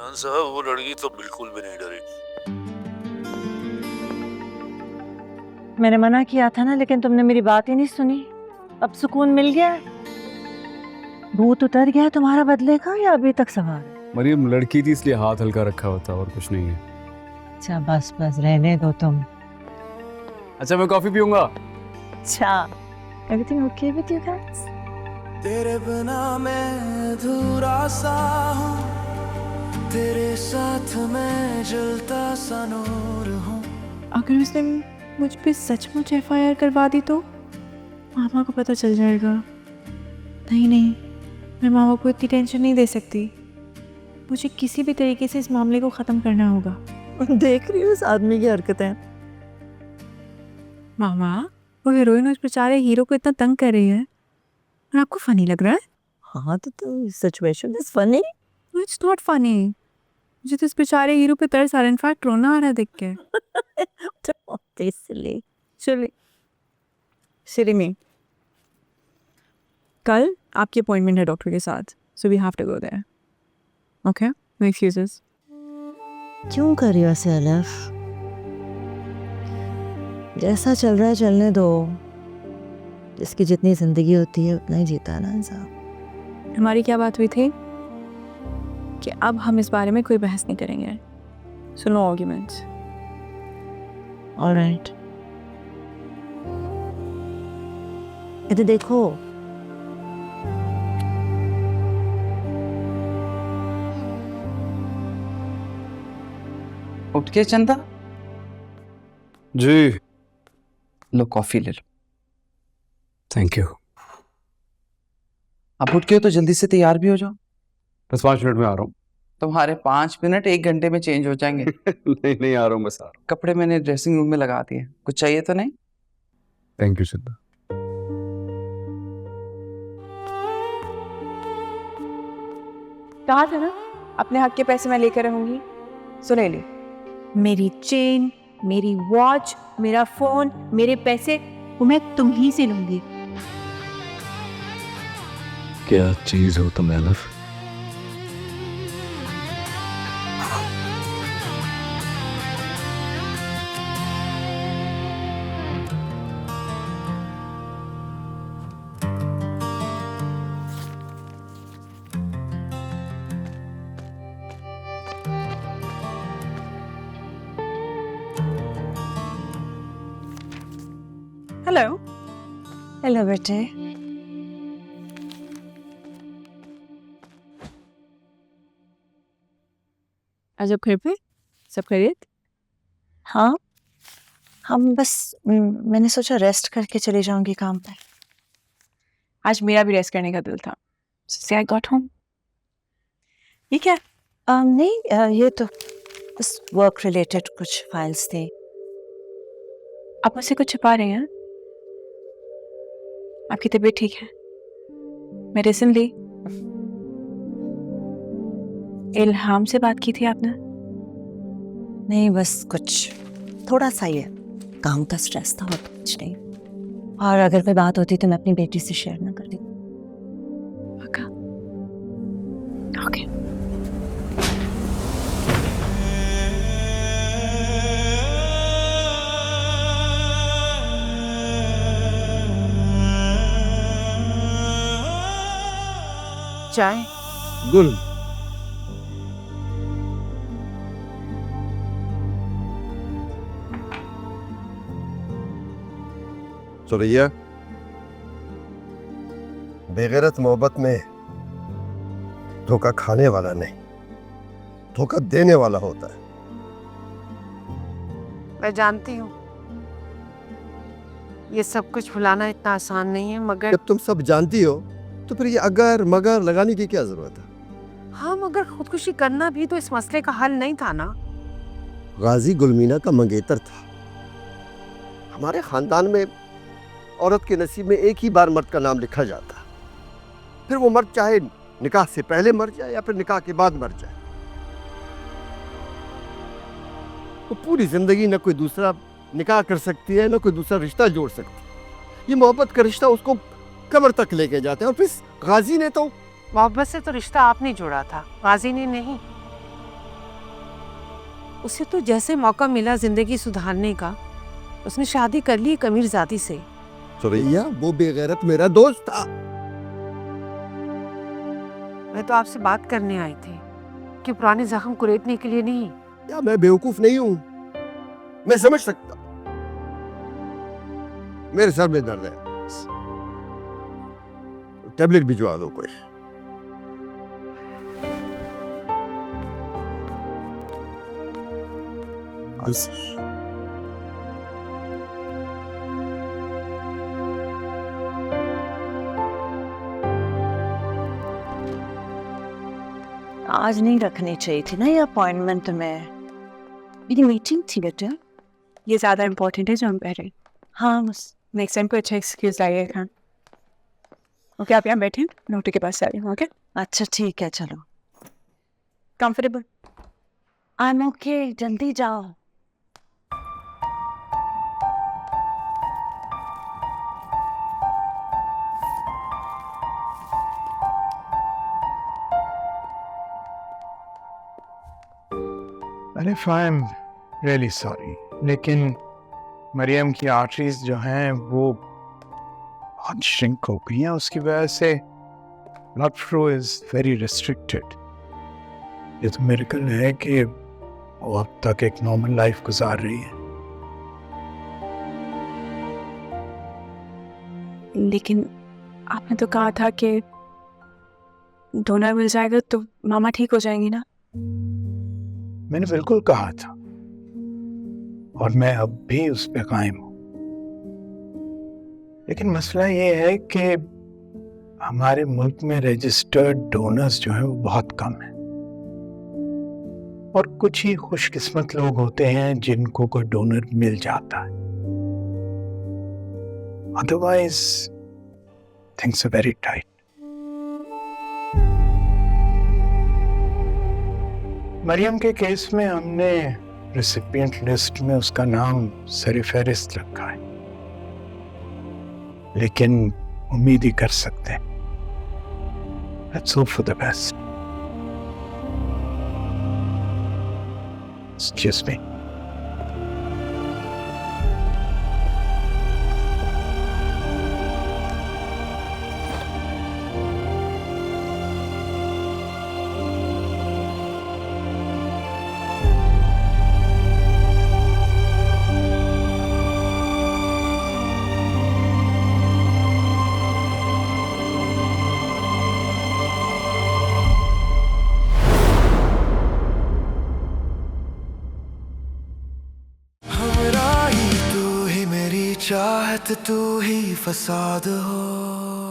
खान साहब वो लड़की तो बिल्कुल भी नहीं डरी। मैंने मना किया था ना, लेकिन तुमने मेरी बात ही नहीं सुनी। अब सुकून मिल गया है? भूत उतर गया है तुम्हारा बदले का, या अभी तक सवार है? मरियम लड़की थी इसलिए हाथ हल्का रखा होता और कुछ नहीं है। अच्छा बस बस रहने दो तुम। अच्छा मैं कॉफी पीऊंगा। अच्छा, everything okay with you guys? तेरे बिना मैं अधूरा सा हूँ, तेरे साथ मैं जलता सा नूर हूँ। अगर उसने मुझ पे सचमुच एफआईआर करवा दी तो मामा को पता चल जाएगा। नहीं नहीं, मैं मामा को इतनी टेंशन नहीं दे सकती। मुझे किसी भी तरीके से इस मामले को ख़त्म करना होगा। देख रही हूँ इस आदमी की हरकतें। मामा, वो हीरोइन उस बेचारे हीरो को इतना तंग कर रही है और आपको फनी लग रहा है? हाँ तो situation is funny. It's not funny. मुझे तो इस बेचारे हीरो पे तरस आ रहा है। इनफैक्ट रोना आ रहा है देख के। इसलिए चलिए सिरी में कल आपकी अपॉइंटमेंट है डॉक्टर के साथ, so we have to go there. Okay, no excuses. क्यों कर रही हो ऐसे अलफ? जैसा चल रहा है चलने दो। जिसकी जितनी जिंदगी होती है उतना ही जीता है ना इंसान। हमारी क्या बात हुई थी कि अब हम इस बारे में कोई बहस नहीं करेंगे। So no arguments. ऑलराइट, इधर देखो। उठ के चंदा, जी लो कॉफी ले लो। Thank you. आप उठ के हो तो जल्दी से तैयार भी हो जाओ। बस 5 मिनट में आ रहा हूँ। तुम्हारे 5 मिनट 1 घंटे में चेंज हो जाएंगे। नहीं नहीं आ रहा हूँ, बस आ रहा हूँ। कपड़े मैंने ड्रेसिंग रूम में लगा दिए। कुछ चाहिए तो नहीं? थैंक यू सिद्धा। कहा था ना अपने हक के पैसे मैं लेकर रहूंगी। सो ले ली। मेरी चेन, मेरी वॉच, मेरा फोन, मेरे पैसे वो मैं तुम ही से लूंगी। क्या चीज हो तुम अलफ? हेलो। हेलो बेटे। अजब घर पे सब खैरियत? हाँ, हम बस मैंने सोचा रेस्ट करके चली जाऊंगी काम पर। आज मेरा भी रेस्ट करने का दिल था। से आई गॉट होम। ये क्या? नहीं, ये तो बस वर्क रिलेटेड कुछ फाइल्स थे। आप मुझसे कुछ छुपा रहे हैं? आपकी तबीयत ठीक है? मेडिसिन ली? इल्हाम से बात की थी आपने? नहीं, बस कुछ थोड़ा सा ही है, काम का स्ट्रेस था और कुछ नहीं। और अगर कोई बात होती तो मैं अपनी बेटी से शेयर ना करती। ओके। चाय? गुल। सुरैया, बेगैरत मोहब्बत में धोखा खाने वाला नहीं, धोखा देने वाला होता है। मैं जानती हूँ ये सब कुछ भुलाना इतना आसान नहीं है, मगर जब तुम सब जानती हो तो फिर ये अगर मगर लगाने की क्या जरूरत है? हाँ, मगर खुदकुशी करना भी तो इस मसले का हल नहीं था ना। गाजी गुलमीना का मंगेतर था। हमारे खानदान में औरत के नसीब में एक ही बार मर्द का नाम लिखा जाता, फिर वो मर्द चाहे निकाह से पहले मर जाए या फिर निकाह के बाद मर जाए, वो पूरी जिंदगी न कोई दूसरा निकाह कर सकती है, न कोई दूसरा रिश्ता जोड़ सकती है। ये मोहब्बत का रिश्ता उसको कब्र तक लेके जाते हैं। और फिर गाजी ने तो मोहब्बत से तो रिश्ता आपने जोड़ा था, गाजी ने नहीं। उसे तो जैसे मौका मिला जिंदगी सुधारने का, उसने शादी कर ली एक अमीरजादी से। सुरैया, वो बेगैरत मेरा दोस्त था। मैं तो आपसे बात करने आई थी कि पुराने जख्म कुरेदने के लिए नहीं। या मैं बेवकूफ नहीं हूं, मैं समझ सकता। मेरे सर में दर्द है, टैबलेट भिजवा दो कोई। आज नहीं रखनी चाहिए थी ना ये अपॉइंटमेंट में। मेरी मीटिंग थी बेटा, ये ज़्यादा इम्पोर्टेंट है जो हम कह रहे हैं। हाँ बस नेक्स्ट टाइम को अच्छा एक्सक्यूज लाइएगा। ओके, आप यहाँ बैठे, नोटू के पास चलिए। ओके, अच्छा ठीक है, चलो। कंफर्टेबल? आई एम ओके, जल्दी जाओ। अरे आई एम रियली सॉरी, लेकिन मरियम की आर्टरीज जो हैं वो बहुत श्रिंक हो गई हैं, उसकी वजह से blood flow is very restricted. ये तो मिरेकल है कि वो अब तक एक नॉर्मल लाइफ गुजार रही है। लेकिन आपने तो कहा था कि डोनर मिल जाएगा तो मामा ठीक हो जाएंगी ना। मैंने बिल्कुल कहा था और मैं अब भी उस पे कायम हूं। लेकिन मसला ये है कि हमारे मुल्क में रजिस्टर्ड डोनर्स जो हैं वो बहुत कम हैं और कुछ ही खुशकिस्मत लोग होते हैं जिनको कोई डोनर मिल जाता है। Otherwise things are very tight. Mariam के केस में हमने रेसिपिएंट लिस्ट में उसका नाम सर-ए-फहरिस्त रखा है, लेकिन उम्मीद ही कर सकते हैं। Let's hope for the best. Excuse me. चाहत तू ही फसाद हो।